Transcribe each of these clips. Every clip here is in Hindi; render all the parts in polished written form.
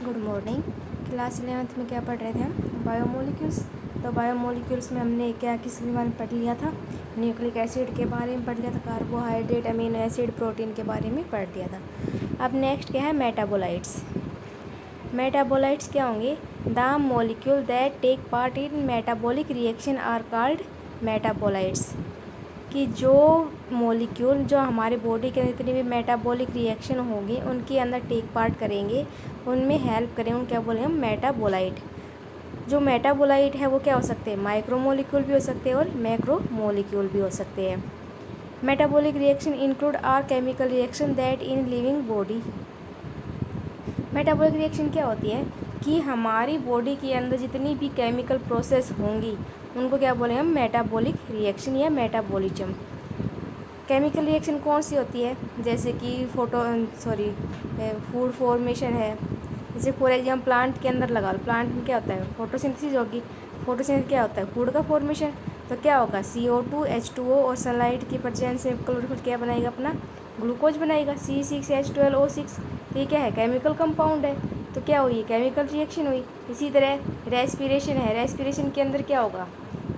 Good morning. क्लास 11th में क्या पढ़ रहे थे हम? बायोमोलिक्यूल्स। तो बायोमोलिक्यूल्स में हमने क्या किसके बारे में पढ़ लिया था? न्यूक्लिक एसिड के बारे में पढ़ लिया था, कार्बोहाइड्रेट, अमीनो एसिड, प्रोटीन के बारे में पढ़ लिया था। अब नेक्स्ट क्या है? मेटाबोलाइट्स। मेटाबोलाइट्स क्या होंगे? The molecule that take part in metabolic reaction are called metabolites. कि जो मॉलिक्यूल जो हमारे बॉडी के अंदर जितनी भी मेटाबॉलिक रिएक्शन होगी उनके अंदर टेक पार्ट करेंगे, उनमें हेल्प करेंगे, उन क्या बोलेंगे हम? मेटाबोलाइट। जो मेटाबोलाइट है वो क्या हो सकते हैं? माइक्रो मोलिक्यूल भी हो सकते हैं और मैक्रो मोलिक्यूल भी हो सकते हैं। Metabolic reaction include are chemical reaction that in living body. Metabolic reaction क्या होती है? कि हमारी बॉडी के अंदर जितनी भी केमिकल प्रोसेस होंगी उनको क्या बोलेंगे हम? मेटाबॉलिक रिएक्शन या मेटाबॉलिज्म। केमिकल रिएक्शन कौन सी होती है? जैसे कि फूड फॉर्मेशन है। जैसे फॉर एग्जाम्पल प्लांट के अंदर लगा लो, प्लांट में क्या होता है? फोटोसिंथेसिस होगी। फोटोसिंथेसिस क्या होता है? फूड का फॉर्मेशन। तो क्या होगा? CO2 H2O और सनलाइट की प्रेजेंस में क्लोरोफिल क्या बनाएगा? अपना ग्लूकोज बनाएगा, C6H12O6। तो ये क्या है? केमिकल कंपाउंड है। तो क्या हुई? केमिकल रिएक्शन हुई। इसी तरह रेस्पिरेशन है। रेस्पिरेशन के अंदर क्या होगा?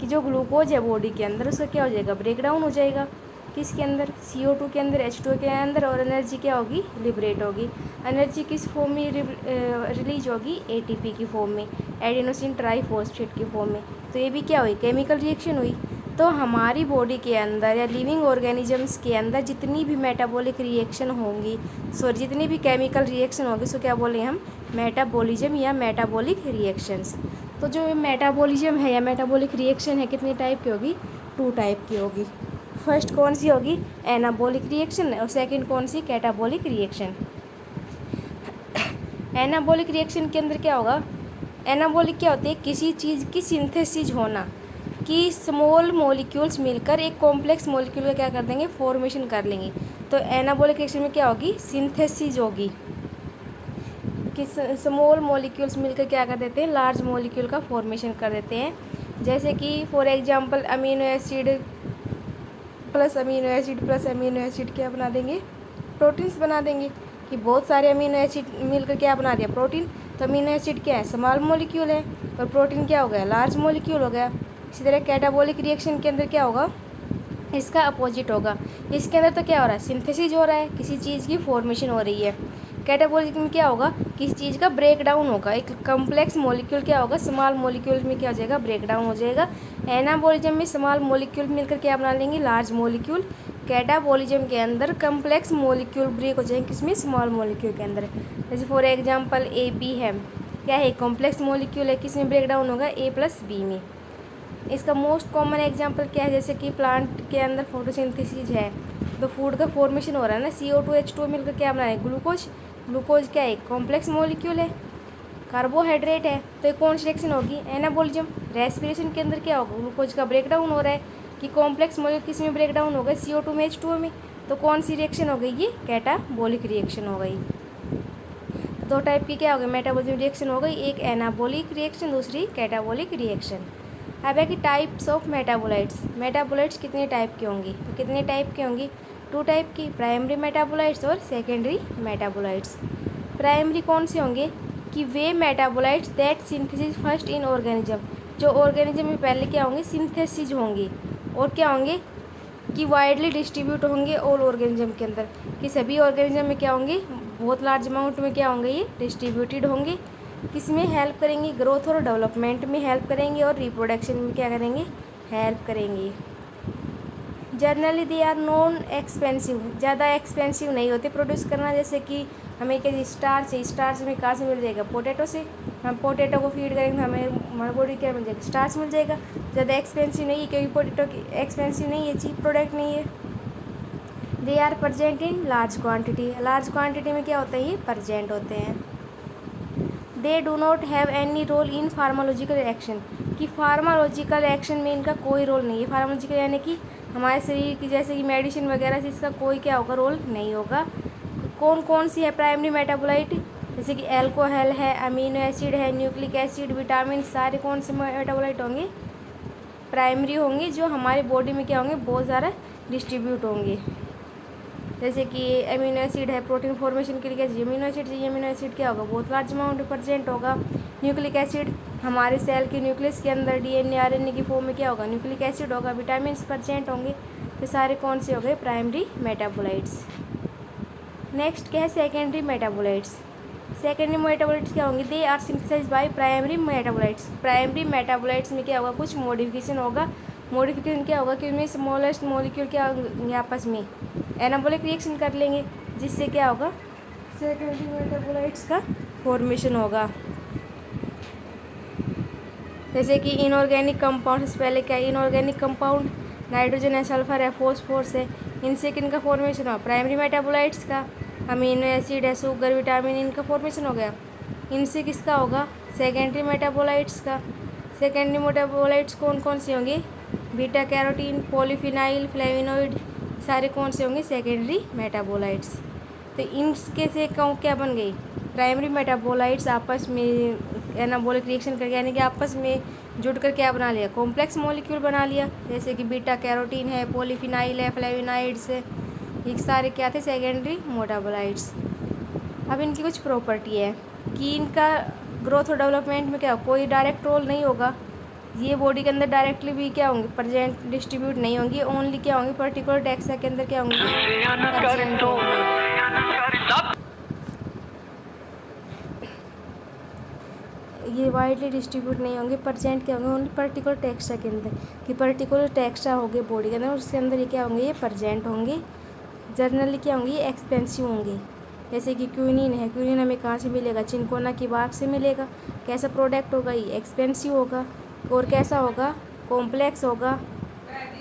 कि जो ग्लूकोज है बॉडी के अंदर उसका क्या हो जाएगा? ब्रेक डाउन हो जाएगा। किसके अंदर? CO2 के अंदर, H2O के अंदर, और एनर्जी क्या होगी? लिबरेट होगी। एनर्जी किस फॉर्म में रिलीज होगी? ATP की फॉर्म में, एडेनोसिन ट्राईफॉस्फेट की फॉर्म में। तो ये भी क्या हुई? केमिकल रिएक्शन हुई। तो हमारी बॉडी के अंदर या लिविंग ऑर्गेनिजम्स के अंदर जितनी भी मेटाबॉलिक रिएक्शन होंगी, जितनी भी केमिकल रिएक्शन होगी उसको क्या बोलेंगे हम? मेटाबॉलिज्म या मेटाबॉलिक रिएक्शंस। तो जो मेटाबॉलिज्म है या मेटाबॉलिक रिएक्शन है कितने टाइप की होगी? 2 टाइप की होगी। फर्स्ट कौन सी होगी? एनाबॉलिक रिएक्शन, और सेकंड कौन सी? Catabolic reaction. एनाबॉलिक रिएक्शन के अंदर क्या होगा? एनाबॉलिक क्या होती है? किसी चीज़ की सिंथेसिस होना, कि स्मॉल मॉलिक्यूल्स मिलकर एक कॉम्प्लेक्स मॉलिक्यूल का क्या कर देंगे? फॉर्मेशन कर लेंगे। तो एनाबॉलिक रिएक्शन में क्या होगी? सिंथेसिस होगी, कि स्मॉल मॉलिक्यूल्स मिलकर क्या कर देते हैं? लार्ज मॉलिक्यूल का फॉर्मेशन कर देते हैं। जैसे कि for example amino acid plus amino acid plus amino acid क्या बना देंगे? प्रोटीन्स बना देंगे। कि बहुत सारे अमीनो एसिड मिलकर क्या बना दिया? प्रोटीन। तो अमीनो एसिड क्या है? स्मॉल मॉलिक्यूल है, और प्रोटीन क्या हो गया? लार्ज मॉलिक्यूल हो गया। इसी तरह कैटाबॉलिक रिएक्शन के अंदर क्या होगा? इसका अपोजिट होगा। इसके अंदर तो क्या हो रहा है? सिंथेसिस हो रहा है, किसी चीज़ की फॉर्मेशन हो रही है। कैटाबॉलिक में क्या होगा? किसी चीज़ का ब्रेक डाउन होगा। एक कम्प्लेक्स मॉलिक्यूल क्या होगा? स्मॉल मॉलिक्यूल में क्या हो जाएगा? ब्रेक डाउन हो जाएगा। एनाबॉलिज्म में स्मॉल मॉलिक्यूल मिलकर क्या बना लेंगे? Large molecule. कैटाबॉलिज्म के अंदर कम्प्लेक्स मॉलिक्यूल ब्रेक हो जाएंगे, किसमें? स्मॉल मॉलिक्यूल के अंदर। जैसे फॉर एग्जाम्पल AB है, क्या है? कॉम्प्लेक्स मॉलिक्यूल है, किसमें ब्रेक डाउन होगा? A+B में। इसका मोस्ट कॉमन एग्जांपल क्या है? जैसे कि प्लांट के अंदर फोटोसिंथेसिस है, तो फूड का फॉर्मेशन हो रहा है ना, CO2 H2O मिलकर क्या बना है? ग्लूकोज। ग्लूकोज क्या है? कॉम्प्लेक्स मॉलिक्यूल है, कार्बोहाइड्रेट है। तो ये कौन सी रिएक्शन होगी? एनाबॉलिज्म। रेस्पिरेशन के अंदर क्या होगा? ग्लूकोज का ब्रेक डाउन हो रहा है, कि कॉम्प्लेक्स मॉलिक्यूल किस में ब्रेक डाउन होगा? CO2 में, H2O में। तो कौन सी रिएक्शन हो गई? ये कैटाबॉलिक रिएक्शन हो गई। 2 टाइप की क्या हो गई? मेटाबॉलिज्म रिएक्शन हो गई, एक एनाबॉलिक रिएक्शन, दूसरी कैटाबॉलिक रिएक्शन। अब है कि टाइप्स ऑफ मेटाबोलाइट्स। मेटाबोलाइट्स कितने टाइप की होंगी? तो कितने टाइप की होंगी? 2 टाइप की, प्राइमरी मेटाबोलाइट्स और सेकेंडरी मेटाबोलाइट्स। प्राइमरी कौन से होंगे? कि वे metabolites that synthesis first in organism, जो ऑर्गेनिज्म में पहले क्या होंगे? सिंथेसिस होंगे, और क्या होंगे? कि वाइडली डिस्ट्रीब्यूट होंगे ऑल ऑर्गेनिज्म के अंदर, कि सभी ऑर्गेनिज्म में क्या होंगे? बहुत लार्ज अमाउंट में क्या होंगे? ये डिस्ट्रीब्यूटेड होंगे। किस में हेल्प करेंगी? ग्रोथ और डेवलपमेंट में हेल्प करेंगे, और रिप्रोडक्शन में क्या करेंगे? हेल्प करेंगे। Generally they are non expensive, ज़्यादा एक्सपेंसिव नहीं होते प्रोड्यूस करना। जैसे कि हमें क्या स्टार्च है, स्टार्च में कहाँ से मिल जाएगा? पोटैटो से। हम पोटैटो को फीड करेंगे तो हमें हमारी बॉडी क्या मिल जाएगा? स्टार्च मिल जाएगा। ज़्यादा एक्सपेंसिव नहीं है, क्योंकि पोटैटो एक्सपेंसिव नहीं है, चीप प्रोडक्ट नहीं है। They are present in large quantity, large quantity में क्या होता है? ये प्रजेंट होते हैं। They do not have any role in pharmacological action, कि फार्मालॉजिकल एक्शन में इनका कोई रोल नहीं है। फार्मालॉजिकल यानी कि हमारे शरीर की, जैसे कि मेडिसिन वगैरह से इसका कोई क्या होगा? रोल नहीं होगा। कौन कौन सी है प्राइमरी मेटाबोलाइट? जैसे कि एल्कोहल है, अमीनो एसिड है, न्यूक्लिक एसिड, विटामिन, सारे कौन से मेटाबोलाइट होंगे? प्राइमरी होंगे, जो हमारी बॉडी में क्या होंगे? बहुत ज़्यादा डिस्ट्रीब्यूट होंगे। जैसे कि एमिनो एसिड है, प्रोटीन फॉर्मेशन के लिए क्या चाहिए, अमीनो एसिड चाहिए। अमीनो एसिड क्या होगा, बहुत लार्ज अमाउंट में प्रेजेंट होगा। न्यूक्लिक एसिड हमारे सेल के न्यूक्लियस के अंदर डीएनए आरएनए की फॉर्म में क्या होगा, न्यूक्लिक एसिड होगा। विटामिन प्रेजेंट होंगे। तो सारे कौन से हो गए, प्राइमरी मेटाबोलाइट्स। नेक्स्ट क्या है, सेकेंडरी मेटाबोलाइट्स। सेकेंडरी मेटाबोलाइट्स क्या होंगे, they are synthesised by primary metabolites. Primary metabolites में क्या होगा, कुछ मॉडिफिकेशन होगा। मॉडिफिकेशन क्या होगा कि उनमें स्मॉलेस्ट मॉलिक्यूल क्या होंगे, आपस में एनाबॉलिक रिएक्शन कर लेंगे, जिससे क्या होगा, सेकेंडरी मेटाबोलाइट्स का फॉर्मेशन होगा। जैसे कि इनऑर्गेनिक कंपाउंड से पहले क्या है, इनऑर्गेनिक कंपाउंड नाइट्रोजन है, सल्फर है, फॉस्फोरस है, इनसे किनका फॉर्मेशन हुआ, प्राइमरी मेटाबोलाइट्स का। अमीनो एसिड है, शुगर, विटामिन, इनका फॉर्मेशन हो गया। इनसे किसका होगा, सेकेंडरी मेटाबोलाइट्स का। सेकेंडरी मेटाबोलाइट्स कौन कौन से होंगे, बीटा कैरोटीन, पॉलीफिनाइल, फ्लेविनोइड, सारे कौन से होंगे, सेकेंडरी मेटाबोलाइट्स। तो इनके से क्या बन गई, प्राइमरी मेटाबोलाइट्स आपस में एनाबॉलिक रिएक्शन करके, यानी कि आपस में जुड़कर क्या बना लिया, कॉम्प्लेक्स मॉलिक्यूल बना लिया। जैसे कि बीटा कैरोटीन है, पॉलीफिनाइल है, फ्लेविनाइड्स है, ये सारे क्या थे, सेकेंडरी मेटाबोलाइट्स। अब इनकी कुछ प्रॉपर्टी है कि इनका ग्रोथ और डेवलपमेंट में क्या कोई डायरेक्ट रोल नहीं होगा। ये बॉडी के अंदर डायरेक्टली भी क्या होंगे, प्रेजेंट डिस्ट्रीब्यूट नहीं होंगी, ओनली क्या होंगे, पर्टिकुलर टैक्सा के अंदर क्या होंगे, प्रेजेंट होंगे। ये वाइडली डिस्ट्रीब्यूट नहीं होंगे, परसेंट क्या होंगे, ओनली पर्टिकुलर टेक्स्टा के अंदर, कि पर्टिकुलर टेक्स्टा होंगे बॉडी के अंदर, उसके अंदर ये क्या होंगे, ये प्रेजेंट होंगे। जनरली क्या होंगे, ये एक्सपेंसिव होंगे। जैसे कि क्यूनिन है, क्यूनिन हमें कहाँ से मिलेगा, चिनकोना की बाग से मिलेगा। कैसा प्रोडक्ट होगा, ये एक्सपेंसिव होगा। और कैसा होगा, कॉम्प्लेक्स होगा।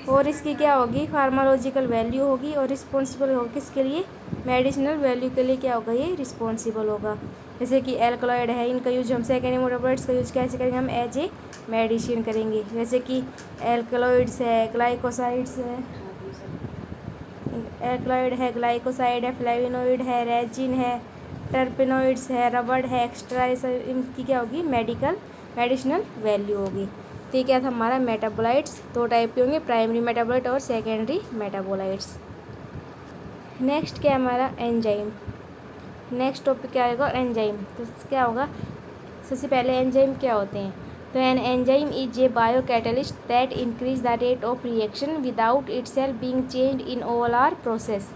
और इसकी क्या होगी, फार्माकोलॉजिकल वैल्यू होगी। और रिस्पॉन्सिबल होगा किसके लिए, मेडिसिनल वैल्यू के लिए क्या होगा, ये रिस्पॉन्सिबल होगा। जैसे कि एल्कलॉइड है, इनका यूज हम सेकेंडरी मेटाबोलाइट्स का यूज कैसे करेंगे, हम एज ए मेडिसिन करेंगे। जैसे कि एल्कलॉइड्स है, ग्लाइकोसाइड्स है, एल्कलॉइड है, ग्लाइकोसाइड है, फ्लेविनोइड है, रेजिन है, टर्पेनोइड्स है, रबड़ है, एक्स्ट्रा, इनकी क्या होगी, मेडिसिनल वैल्यू होगी। तो ये क्या था हमारा मेटाबोलाइट्स, दो टाइप के होंगे, प्राइमरी मेटाबोलाइट और सेकेंडरी मेटाबोलाइट्स। नेक्स्ट क्या है हमारा, एंजाइम। नेक्स्ट टॉपिक क्या आएगा, एंजाइम। तो क्या होगा, सबसे पहले एंजाइम क्या होते हैं। तो an enzyme is a biocatalyst that increase the rate of reaction without itself being changed in all are process.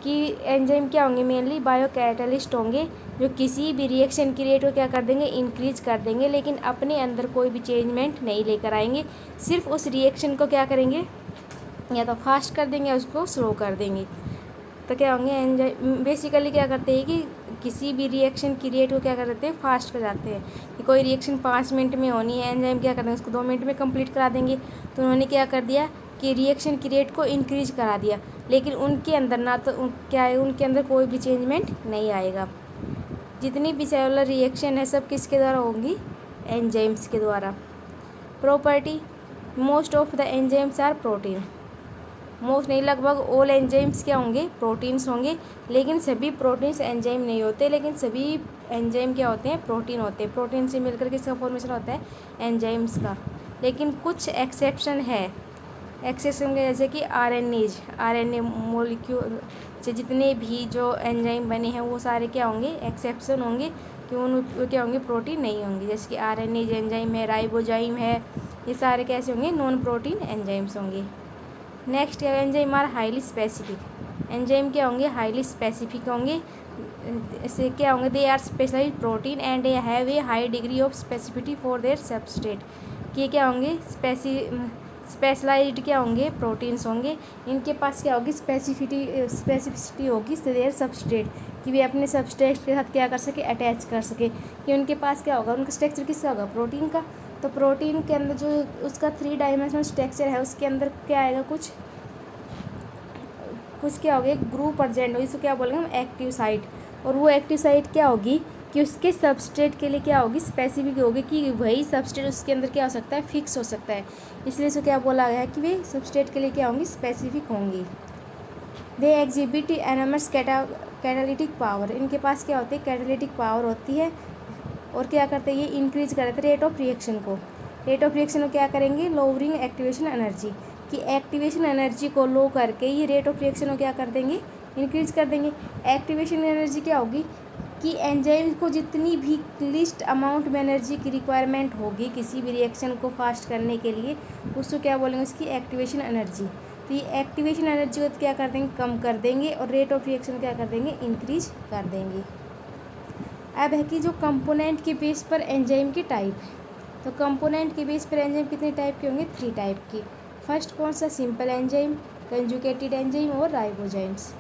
कि एंजाइम क्या होंगे, मेनली बायो कैटलिस्ट होंगे, जो किसी भी रिएक्शन की रेट को क्या कर देंगे, इंक्रीज कर देंगे, लेकिन अपने अंदर कोई भी चेंजमेंट नहीं लेकर आएंगे। सिर्फ उस रिएक्शन को क्या करेंगे, या तो फास्ट कर देंगे या उसको स्लो कर देंगे। तो क्या होंगे, एंजाइम बेसिकली क्या करते हैं कि किसी भी रिएक्शन की रेट को क्या कर देते हैं, फास्ट कर जाते हैं। कि कोई रिएक्शन 5 मिनट में होनी है, एंजाइम क्या करेंगे, उसको 2 मिनट में कंप्लीट करा देंगे। तो उन्होंने क्या कर दिया कि रिएक्शन की रेट को इंक्रीज करा दिया, लेकिन उनके अंदर ना तो क्या है, उनके अंदर कोई भी चेंजमेंट नहीं आएगा। जितनी भी सेलुलर रिएक्शन है सब किसके द्वारा होंगी, एंजाइम्स के द्वारा। Property, most of the enzymes are protein. Most नहीं, लगभग ऑल एंजाइम्स क्या होंगे, प्रोटीन्स होंगे। लेकिन सभी प्रोटीन्स एंजाइम नहीं होते, लेकिन सभी एंजाइम क्या होते हैं, प्रोटीन होते हैं। प्रोटीन से मिलकर किसका फॉर्मेशन होता है, एंजाइम्स का। लेकिन कुछ एक्सेप्शन है, एक्सेप्शन के जैसे कि आरएनए मॉलिक्यूल से जितने भी जो एंजाइम बने हैं वो सारे क्या होंगे, एक्सेप्शन होंगे, कि उन क्या होंगे, प्रोटीन नहीं होंगे। जैसे कि आरएनए एंजाइम है, राइबोजाइम है, ये सारे कैसे होंगे, नॉन प्रोटीन एंजाइम्स होंगे। नेक्स्ट क्या, enzyme are highly specific. Enzyme क्या होंगे, हाईली स्पेसिफिक होंगे। इससे क्या होंगे, they are specialised protein and they have a high degree of specificity for their substrate. कि क्या होंगे, स्पेशलाइज्ड क्या होंगे, प्रोटीन्स होंगे। इनके पास क्या होगी, स्पेसिफिसिटी होगी देयर सबस्ट्रेट, कि वे अपने सबस्ट्रेट के साथ क्या कर सके, अटैच कर सके। कि उनके पास क्या होगा, उनका स्ट्रक्चर किसका होगा, प्रोटीन का। तो प्रोटीन के अंदर जो उसका 3 डायमेंशनल स्ट्रक्चर है, उसके अंदर क्या आएगा, कुछ क्या होगा, एक ग्रुप प्रेजेंट होगी, इसको क्या बोलेंगे हम, एक्टिव साइट। और वो एक्टिव साइट क्या होगी कि उसके सबस्ट्रेट के लिए क्या होगी, स्पेसिफिक होगी, कि वही सबस्ट्रेट उसके अंदर क्या हो सकता है, फिक्स हो सकता है। इसलिए इसको क्या बोला गया है कि वे सबस्ट्रेट के लिए क्या होंगी, स्पेसिफिक होंगी। They exhibit enormous catalytic power. इनके पास क्या होती है, कैटालिटिक पावर होती है। और क्या करते हैं, ये इंक्रीज करते हैं रेट ऑफ रिएक्शन को। रेट ऑफ रिएक्शन को क्या करेंगे, लोअरिंग एक्टिवेशन एनर्जी। कि एक्टिवेशन एनर्जी को लो करके ये रेट ऑफ रिएक्शन को क्या कर देंगे, इंक्रीज कर देंगे। एक्टिवेशन एनर्जी क्या होगी कि एंजाइम को जितनी भी लिस्ट अमाउंट में एनर्जी की रिक्वायरमेंट होगी किसी भी रिएक्शन को फास्ट करने के लिए, उसको क्या बोलेंगे, उसकी एक्टिवेशन एनर्जी। तो ये एक्टिवेशन एनर्जी को क्या कर देंगे, कम कर देंगे, और रेट ऑफ रिएक्शन क्या कर देंगे, इंक्रीज कर देंगे। अब है कि जो कंपोनेंट के बेस पर एंजाइम की टाइप है, तो कंपोनेंट के बेस पर एंजाइम कितने टाइप के होंगे, 3 टाइप के। फर्स्ट कौन सा, सिंपल एंजाइम, कंजुगेटेड एंजाइम और राइबोजाइम्स।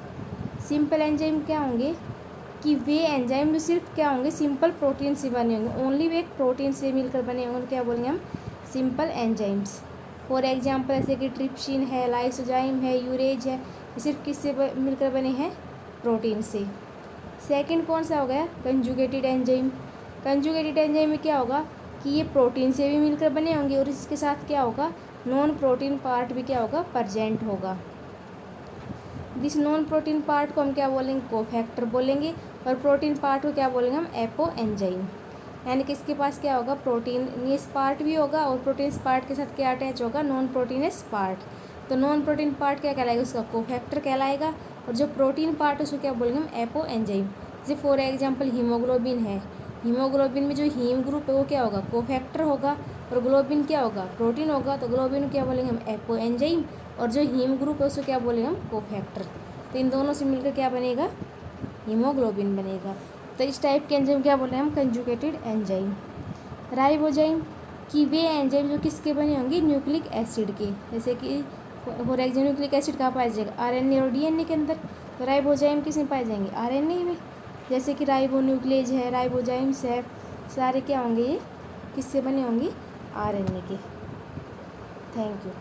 सिंपल एंजाइम क्या होंगे कि वे एंजाइम जो सिर्फ क्या होंगे, सिंपल प्रोटीन से बने होंगे, ओनली वे एक प्रोटीन से मिलकर बने होंगे, क्या बोलेंगे हम, सिंपल एंजाइम्स। फॉर एग्जांपल ऐसे कि ट्रिप्सिन है, लाइसोजाइम है, यूरेज है, ये सिर्फ किससे मिलकर बने हैं, प्रोटीन से। सेकंड कौन सा हो गया, कंजुगेटेड एंजाइम। कंजुगेटेड एंजाइम में क्या होगा कि ये प्रोटीन से भी मिलकर बने होंगे और इसके साथ क्या होगा, नॉन प्रोटीन पार्ट भी क्या होगा, प्रेजेंट होगा। दिस नॉन प्रोटीन पार्ट को हम क्या बोलेंगे, कोफैक्टर बोलेंगे, और प्रोटीन पार्ट को क्या बोलेंगे हम, एपो एंजाइम। यानी कि इसके पास क्या होगा, प्रोटीनियस पार्ट भी होगा और प्रोटीन पार्ट के साथ क्या अटैच होगा, नॉन प्रोटीनियस पार्ट। तो नॉन प्रोटीन पार्ट क्या कहलाएगा, उसका कोफैक्टर कहलाएगा, और जो प्रोटीन पार्ट उसको क्या बोलेंगे हम, एपो एंजाइम। जैसे फॉर एग्जांपल हीमोग्लोबिन है, हीमोग्लोबिन में जो हीम ग्रुप है वो क्या होगा, कोफैक्टर होगा, और ग्लोबिन क्या होगा, प्रोटीन होगा, तो ग्लोबिन को क्या बोलेंगे हम, एपो एंजाइम, और जो हीम ग्रुप है उसको क्या बोलेंगे हम, कोफैक्टर। तो इन दोनों से मिलकर क्या बनेगा, हीमोग्लोबिन बनेगा। तो इस टाइप के एंजाइम क्या बोले हम, कंजुगेटेड एंजाइम। राइबोजाइम कि वे एंजाइम जो किसके बने होंगे, न्यूक्लिक एसिड के, जैसे कि फॉर एग्जाम्पल न्यूक्लिक एसिड कहाँ पाया जाएगा, आरएनए और डीएनए के अंदर। तो राइबोजाइम किस में पाए जाएंगे, आरएनए में, जैसे कि राइबोन्यूक्लेज है, राइबोजाइम्स है, सारे क्या होंगे, ये किससे बने होंगे, आरएनए के। Thank you.